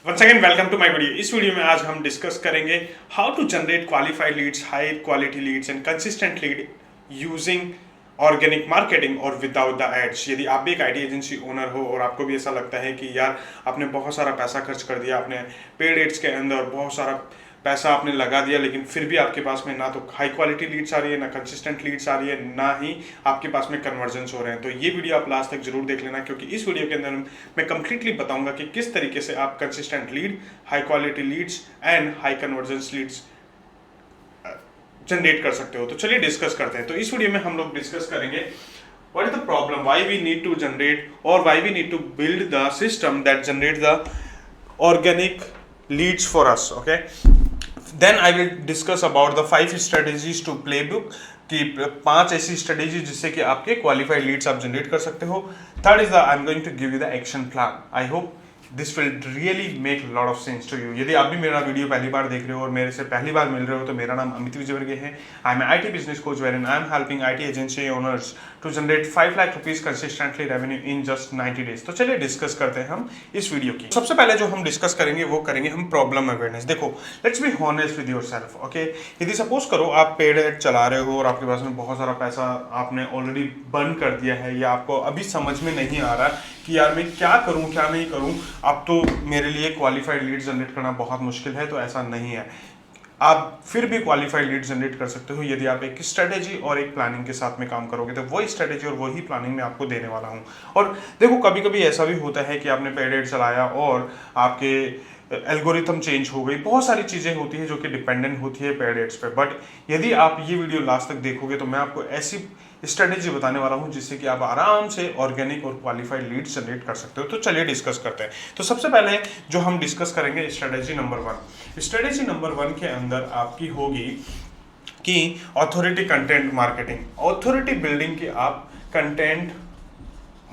Once again welcome to my video. इस video में आज हम डिस्कस करेंगे how to generate qualified leads, high quality leads and consistent lead using organic marketing और without the ads. यदि आप भी एक आईटी एजेंसी ओनर हो और आपको भी ऐसा लगता है कि यार आपने बहुत सारा पैसा खर्च कर दिया, आपने पेड एड्स के अंदर बहुत सारा पैसा आपने लगा दिया, लेकिन फिर भी आपके पास में ना तो हाई क्वालिटी लीड्स आ रही है, ना कंसिस्टेंट लीड्स आ रही है, ना ही आपके पास में कन्वर्जन्स हो रहे हैं, तो ये वीडियो आप लास्ट तक जरूर देख लेना, क्योंकि इस वीडियो के अंदर मैं कंप्लीटली बताऊंगा कि किस तरीके से आप consistent lead, high quality leads and high convergence leads generate कर सकते हो। तो चलिए डिस्कस करते हैं। तो इस वीडियो में हम लोग डिस्कस करेंगे what is the problem, why we need to generate or why we need to build the system that generate the organic leads for us. Okay, then I will discuss about the 5 strategies to playbook कि 5 ऐसी strategy जिससे कि आपके qualified Leeds आप generate कर सकते हो। Third is the I am going to give you the action plan. I hope this will really make lot of sense to you. यदि आप भी मेरा वीडियो पहली बार देख रहे हो और मेरे से पहली बार मिल रहे हो, तो मेरा नाम अमित विजयवर्गीय है। I am IT business coach wherein I am helping IT agency owners to generate 5 lakh rupees consistently revenue in just 90 days. तो चलिए डिस्कस करते हैं हम इस वीडियो की। सबसे पहले जो हम डिस्कस करेंगे वो करेंगे हम प्रॉब्लम अवेयरनेस। देखो, let's be honest with yourself. Okay, यदि सपोज करो आप पेड एड चला रहे हो और आपके पास में बहुत सारा पैसा आपने ऑलरेडी बर्न कर दिया है, या आपको अभी समझ में नहीं आ रहा कि यार मैं क्या करूं क्या नहीं करूं, अब तो मेरे लिए क्वालिफाइड लीड जनरेट करना बहुत मुश्किल है। तो ऐसा नहीं है, आप फिर भी क्वालिफाइड लीड जनरेट कर सकते हो यदि आप एक स्ट्रेटेजी और एक प्लानिंग के साथ में काम करोगे। तो वही स्ट्रेटेजी और वही प्लानिंग मैं आपको देने वाला हूं। और देखो, कभी कभी ऐसा भी होता है कि आपने पेड एड चलाया और आपके एल्गोरिथम चेंज हो गई, बहुत सारी चीजें होती है जो कि डिपेंडेंट होती है पेड एड्स पे। बट यदि आप ये वीडियो लास्ट तक देखोगे तो मैं आपको ऐसी स्ट्रेटेजी बताने वाला हूं जिससे कि आप आराम से ऑर्गेनिक और क्वालिफाइड लीड्स जनरेट कर सकते हो। तो चलिए डिस्कस करते हैं। तो सबसे पहले जो हम डिस्कस करेंगे स्ट्रेटेजी नंबर 1। स्ट्रेटेजी नंबर 1 के अंदर आपकी होगी कि authority content marketing, authority building की आप कंटेंट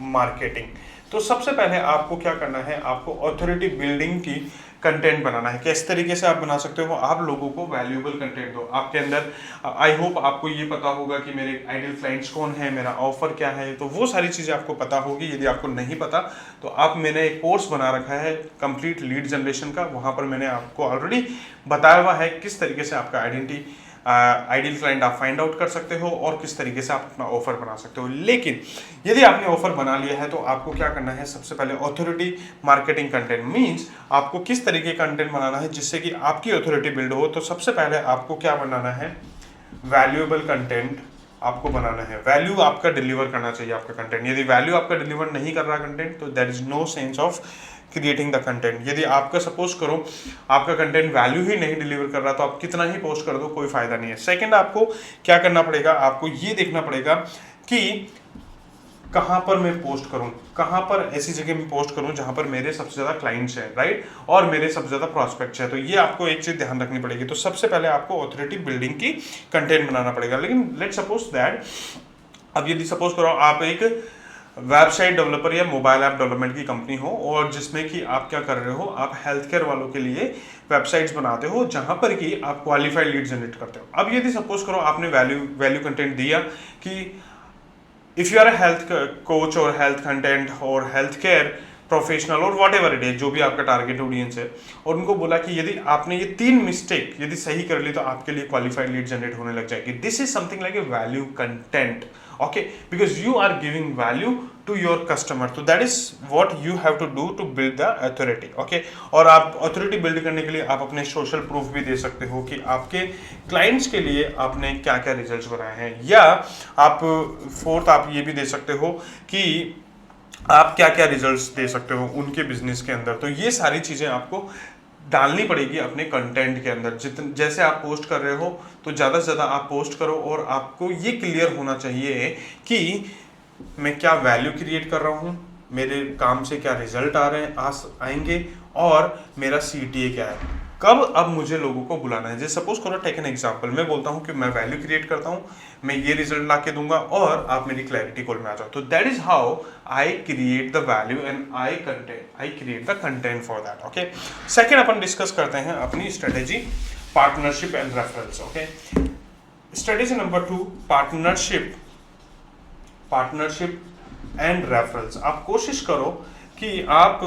मार्केटिंग। तो सबसे पहले आपको क्या करना है, आपको ऑथोरिटी बिल्डिंग की कंटेंट बनाना है। किस तरीके से आप बना सकते हो, आप लोगों को वैल्यूएबल कंटेंट दो। आपके अंदर आई होप आपको ये पता होगा कि मेरे आइडियल क्लाइंट्स कौन है, मेरा ऑफर क्या है, तो वो सारी चीज़ें आपको पता होगी। यदि आपको नहीं पता तो आप, मैंने एक कोर्स बना रखा है कंप्लीट लीड जनरेशन का, वहाँ पर मैंने आपको ऑलरेडी बताया हुआ है किस तरीके से आपका आइडियल क्लाइंट आप फाइंड आउट कर सकते हो और किस तरीके से आप अपना ऑफर बना सकते हो। लेकिन यदि आपने ऑफर बना लिया है तो आपको क्या करना है, सबसे पहले ऑथोरिटी मार्केटिंग कंटेंट मींस आपको किस तरीके का कंटेंट बनाना है जिससे कि आपकी ऑथोरिटी बिल्ड हो। तो सबसे पहले आपको क्या बनाना है, वैल्यूएबल कंटेंट आपको बनाना है। वैल्यू आपका डिलीवर करना चाहिए आपका कंटेंट। यदि वैल्यू आपका डिलीवर नहीं कर रहा कंटेंट, तो there is no sense of creating the content. यदि आपका सपोज करो आपका कंटेंट वैल्यू ही नहीं डिलीवर कर रहा, तो आप कितना ही पोस्ट कर दो कोई फायदा नहीं है। सेकंड, आपको क्या करना पड़ेगा, आपको ये देखना पड़ेगा कि कहां पर मैं पोस्ट करूं, कहां पर ऐसी जगह मैं पोस्ट करूं जहां पर मेरे सबसे ज्यादा क्लाइंट्स हैं, राइट, और मेरे सबसे ज्यादा प्रॉस्पेक्ट्स हैं। तो ये आपको एक चीज ध्यान रखनी पड़ेगी। तो सबसे पहले आपको ऑथोरिटी बिल्डिंग की कंटेंट बनाना पड़ेगा। लेकिन लेट्स सपोज दैट, अब यदि सपोज करो आप एक वेबसाइट डेवलपर या मोबाइल ऐप डेवलपमेंट की कंपनी हो और जिसमें कि आप क्या कर रहे हो, आप हेल्थ केयर वालों के लिए वेबसाइट्स बनाते हो जहां पर कि आप क्वालिफाइड लीड जनरेट करते हो। अब यदि सपोज करो आपने वैल्यू कंटेंट दिया कि if you are a health coach और हेल्थ कंटेंट और हेल्थ केयर प्रोफेशनल और वॉट एवर इट इज, जो भी आपका टारगेट ऑडियंस है, और उनको बोला कि यदि आपने ये 3 मिस्टेक यदि सही कर ली तो आपके लिए क्वालिफाइड लीड जनरेट होने लग जाएगी। This is something like a value content, okay, because you are giving value to your customer, so that is what you have to do to build the authority, okay। और आप authority build करने के लिए आप अपने social proof भी दे सकते हो कि आपके clients के लिए आपने क्या क्या results बनाए हैं, या आप फोर्थ आप ये भी दे सकते हो कि आप क्या क्या रिजल्ट्स दे सकते हो उनके बिजनेस के अंदर। तो ये सारी चीजें आपको डालनी पड़ेगी अपने कंटेंट के अंदर। जितने जैसे आप पोस्ट कर रहे हो तो ज़्यादा से ज़्यादा आप पोस्ट करो, और आपको ये क्लियर होना चाहिए कि मैं क्या वैल्यू क्रिएट कर रहा हूँ, मेरे काम से क्या रिजल्ट आ रहे हैं आएंगे, और मेरा CTA क्या है, कब अब मुझे लोगों को बुलाना है। जैसे सपोज करो, टेक एन एग्जांपल, मैं बोलता हूँ कि मैं वैल्यू क्रिएट करता हूँ, मैं ये रिजल्ट ला के दूंगा और आप मेरी क्लैरिटी कॉल में आ जाओ। तो that is how I create the value and I create the content for that, okay. Second upon discuss करते हैं अपनी strategy partnership and referrals, okay. Strategy number 2, partnership and referrals. आप कोशिश करो कि आप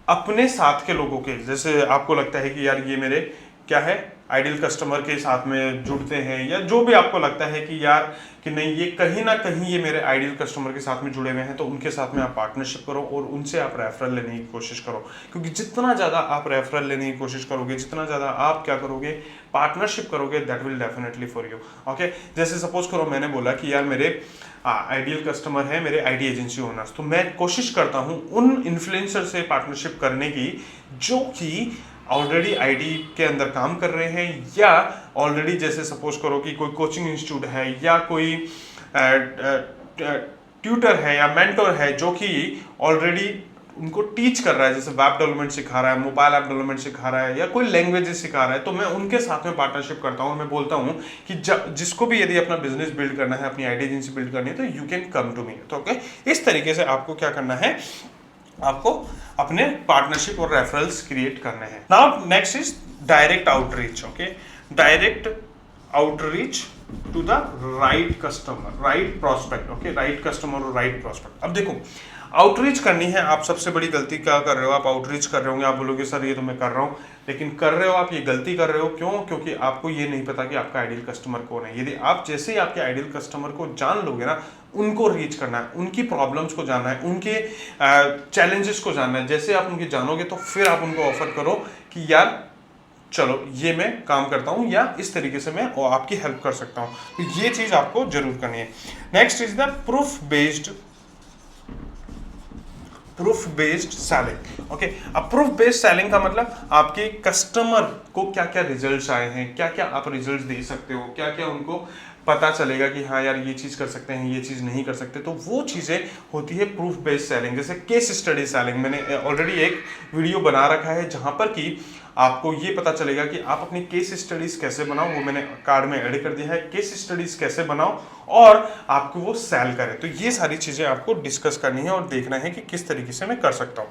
अपने साथ के लोगों के, जैसे आपको लगता है कि यार ये मेरे क्या है आइडियल कस्टमर के साथ में जुड़ते हैं, या जो भी आपको लगता है कि यार कि नहीं ये कहीं ना कहीं ये मेरे आइडियल कस्टमर के साथ में जुड़े हुए हैं, तो उनके साथ में आप पार्टनरशिप करो और उनसे आप रेफरल लेने की कोशिश करो। क्योंकि जितना ज़्यादा आप रेफरल लेने की कोशिश करोगे, जितना ज़्यादा आप क्या करोगे पार्टनरशिप करोगे, that will definitely for you. Okay, जैसे सपोज करो मैंने बोला कि यार मेरे आइडियल कस्टमर है मेरे आईडी एजेंसी ओनर्स, तो मैं कोशिश करता हूँ उन इन्फ्लुएंसर से पार्टनरशिप करने की जो कि ऑलरेडी आईडी के अंदर काम कर रहे हैं, या ऑलरेडी जैसे सपोज करो कि कोई कोचिंग इंस्टीट्यूट है या कोई ट्यूटर है या मेंटर है जो कि ऑलरेडी उनको टीच कर रहा है, जैसे वेब डेवलपमेंट सिखा रहा है, मोबाइल ऐप डेवलपमेंट सिखा रहा है, या कोई लैंग्वेजेस सिखा रहा है, तो मैं उनके साथ में पार्टनरशिप करता हूँ। मैं बोलता हूँ कि जिसको भी यदि अपना बिजनेस बिल्ड करना है, अपनी आईडी एजेंसी बिल्ड करनी है, तो you can come to me. तो ओके, इस तरीके से आपको क्या करना है, आपको अपने पार्टनरशिप और रेफरल्स क्रिएट करने हैं। Now next is direct outreach. Okay, direct outreach to the right customer, right prospect. Okay, right customer और राइट प्रॉस्पेक्ट। अब देखो आउटरीच करनी है, आप सबसे बड़ी गलती क्या कर रहे हो, आप आउटरीच कर रहे होंगे, आप बोलोगे सर ये तो मैं कर रहा हूँ, लेकिन कर रहे हो आप ये गलती कर रहे हो। क्यों? क्योंकि आपको ये नहीं पता कि आपका आइडियल कस्टमर कौन है। यदि आप जैसे ही आपके आइडियल कस्टमर को जान लोगे ना, उनको रीच करना है, उनकी प्रॉब्लम्स को जानना है, उनके चैलेंजेस को जानना है, जैसे आप उनके जानोगे तो फिर आप उनको ऑफर करो कि यार चलो ये मैं काम करता हूं या इस तरीके से मैं आपकी हेल्प कर सकता हूं। तो ये चीज आपको जरूर करनी है। Next is the proof based selling. Okay, अब प्रूफ बेस्ड सेलिंग का मतलब आपके कस्टमर को क्या क्या रिजल्ट्स आए हैं, क्या क्या आप रिजल्ट्स दे सकते हो, क्या क्या उनको पता चलेगा कि हाँ यार ये चीज़ कर सकते हैं, ये चीज़ नहीं कर सकते, तो वो चीज़ें होती है प्रूफ बेस्ड सेलिंग। जैसे केस स्टडी सेलिंग, मैंने ऑलरेडी एक वीडियो बना रखा है जहाँ पर कि आपको ये पता चलेगा कि आप अपनी केस स्टडीज कैसे बनाओ, वो मैंने कार्ड में ऐड कर दिया है। केस स्टडीज कैसे बनाओ और आपको वो सेल करें, तो ये सारी चीज़ें आपको डिस्कस करनी है और देखना है कि किस तरीके से मैं कर सकता हूँ।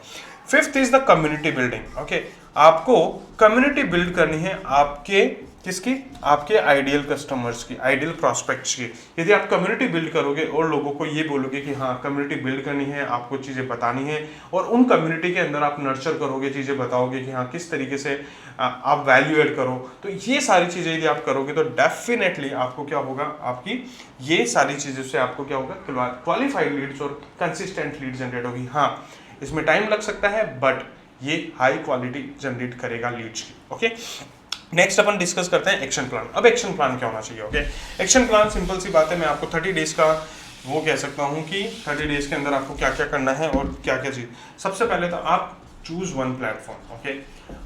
Fifth is the community building. Okay, आपको कम्युनिटी बिल्ड करनी है आपके किसकी, आपके आइडियल कस्टमर्स की, आइडियल प्रॉस्पेक्ट्स की। यदि आप कम्युनिटी बिल्ड करोगे और लोगों को ये बोलोगे कि हाँ कम्युनिटी बिल्ड करनी है, आपको चीज़ें बतानी है, और उन कम्युनिटी के अंदर आप नर्चर करोगे, चीज़ें बताओगे कि हाँ किस तरीके से आप वैल्यू एड करो, तो ये सारी चीज़ें यदि आप करोगे तो डेफिनेटली आपको क्या होगा, आपकी ये सारी चीज़ों से आपको क्या होगा, क्वालिफाइड लीड्स और कंसिस्टेंट लीड जनरेट होगी। हाँ इसमें टाइम लग सकता है बट ये हाई क्वालिटी जनरेट करेगा लीड्स की। ओके, नेक्स्ट अपन डिस्कस करते हैं एक्शन प्लान। अब एक्शन प्लान क्या होना चाहिए? ओके, एक्शन प्लान सिंपल सी बात है, मैं आपको 30 डेज का वो कह सकता हूँ कि 30 डेज के अंदर आपको क्या क्या करना है और क्या क्या चीज। सबसे पहले तो आप चूज वन प्लेटफॉर्म। ओके,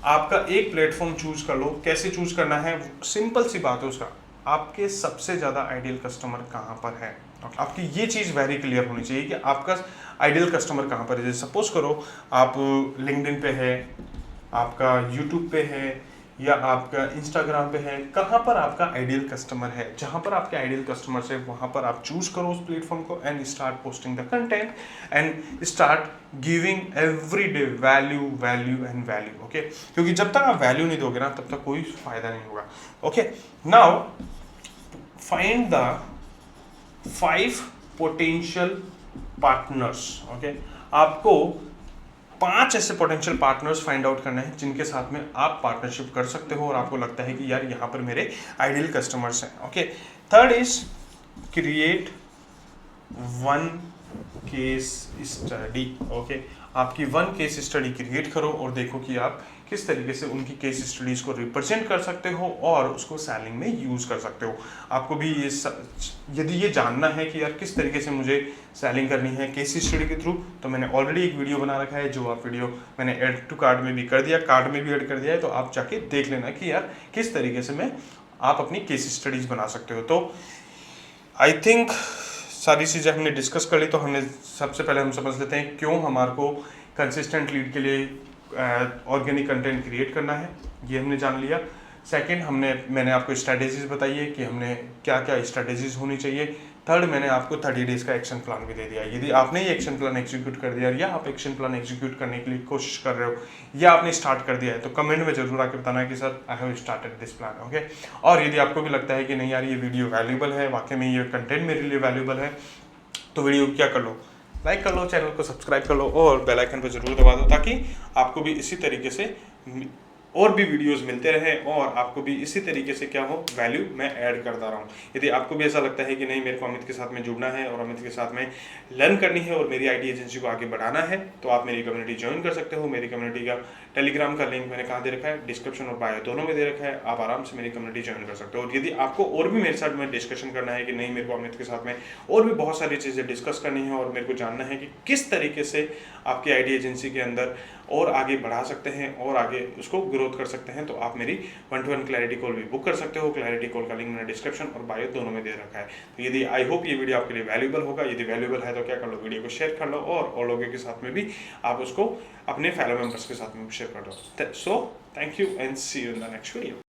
आपका एक प्लेटफॉर्म चूज कर लो। कैसे चूज करना है? सिंपल सी बात है उसका, आपके सबसे ज्यादा आइडियल कस्टमर कहाँ पर है। आपकी ये चीज वेरी क्लियर होनी चाहिए कि आपका आइडियल कस्टमर कहाँ पर है। जैसे सपोज करो आप लिंक्डइन पे है, आपका यूट्यूब पे है, या आपका इंस्टाग्राम पे है, कहाँ पर आपका आइडियल कस्टमर है, जहाँ पर आपके आइडियल कस्टमर है वहाँ पर आप चूज करो उस प्लेटफॉर्म को and start posting the content and start giving every day value value and value. Okay, क्योंकि जब तक आप वैल्यू नहीं दोगे ना तब तक कोई फायदा नहीं होगा। Okay, now find the 5 potential partners. Okay, आपको 5 ऐसे पोटेंशियल पार्टनर्स फाइंड आउट करना है जिनके साथ में आप पार्टनरशिप कर सकते हो और आपको लगता है कि यार यहाँ पर मेरे आइडियल कस्टमर्स हैं। Okay, third is create one case study. Okay, आपकी वन केस स्टडी क्रिएट करो और देखो कि आप किस तरीके से उनकी केस स्टडीज को रिप्रेजेंट कर सकते हो और उसको सेलिंग में यूज कर सकते हो। आपको भी ये यदि ये जानना है कि यार किस तरीके से मुझे सेलिंग करनी है केस स्टडी के थ्रू, तो मैंने ऑलरेडी एक वीडियो बना रखा है जो आप वीडियो मैंने ऐड टू कार्ड में भी कर दिया, कार्ड में भी ऐड कर दिया है, तो आप जाके देख लेना कि यार किस तरीके से मैं आप अपनी केस स्टडीज बना सकते हो। तो आई थिंक सारी चीज़ें हमने डिस्कस कर ली। तो हमने सबसे पहले हम समझ लेते हैं क्यों हमारे को कंसिस्टेंट लीड के लिए ऑर्गेनिक कंटेंट क्रिएट करना है, ये हमने जान लिया। सेकंड, मैंने आपको स्ट्रैटेजीज बताई है कि हमने क्या क्या स्ट्रैटेजीज होनी चाहिए। थर्ड, मैंने आपको 30 डेज का एक्शन प्लान भी दे दिया। यदि आपने ये एक्शन प्लान एग्जीक्यूट कर दिया या आप एक्शन प्लान एग्जीक्यूट करने के लिए कोशिश कर रहे हो या आपने स्टार्ट कर दिया है तो कमेंट में जरूर आकर बताना कि sir I have started this plan. Okay, और यदि आपको भी लगता है कि नहीं यार ये वीडियो वैल्यूबल है, वाकई में ये कंटेंट मेरे लिए वैल्यूबल है, तो वीडियो क्या कर लो, लाइक कर लो, चैनल को सब्सक्राइब कर लो और बेल आइकन पर जरूर दबा दो, ताकि आपको भी इसी तरीके से और भी वीडियोस मिलते रहे और आपको भी इसी तरीके से क्या हो, वैल्यू मैं ऐड करता रहूँ। यदि आपको भी ऐसा लगता है कि नहीं मेरे को अमित के साथ में जुड़ना है और अमित के साथ में लर्न करनी है और मेरी आईटी एजेंसी को आगे बढ़ाना है, तो आप मेरी कम्युनिटी ज्वाइन कर सकते हो। मेरी कम्युनिटी का टेलीग्राम का लिंक मैंने कहाँ दे रखा है, डिस्क्रिप्शन और बायो दोनों में दे रखा है। आप आराम से मेरी कम्युनिटी ज्वाइन कर सकते हो। और यदि आपको और भी मेरे साथ में डिस्कशन करना है कि नहीं मेरे को अमित के साथ में और भी बहुत सारी चीज़ें डिस्कस करनी है और मेरे को जानना है कि किस तरीके से आपकी आईटी एजेंसी के अंदर और आगे बढ़ा सकते हैं और आगे उसको ग्रोथ कर सकते हैं, तो आप मेरी 1-to-1 क्लैरिटी कॉल भी बुक कर सकते हो। क्लैरिटी कॉल का लिंक मैंने डिस्क्रिप्शन और बायो दोनों में दे रखा है। तो यदि आई होप ये वीडियो आपके लिए वैल्यूएबल होगा। यदि वैल्यूएबल है तो क्या कर लो, वीडियो को शेयर कर लो और लोगों के साथ में भी आप उसको अपने फैलो मेंबर्स के साथ में शेयर कर दो। So thank you and see you in the next video.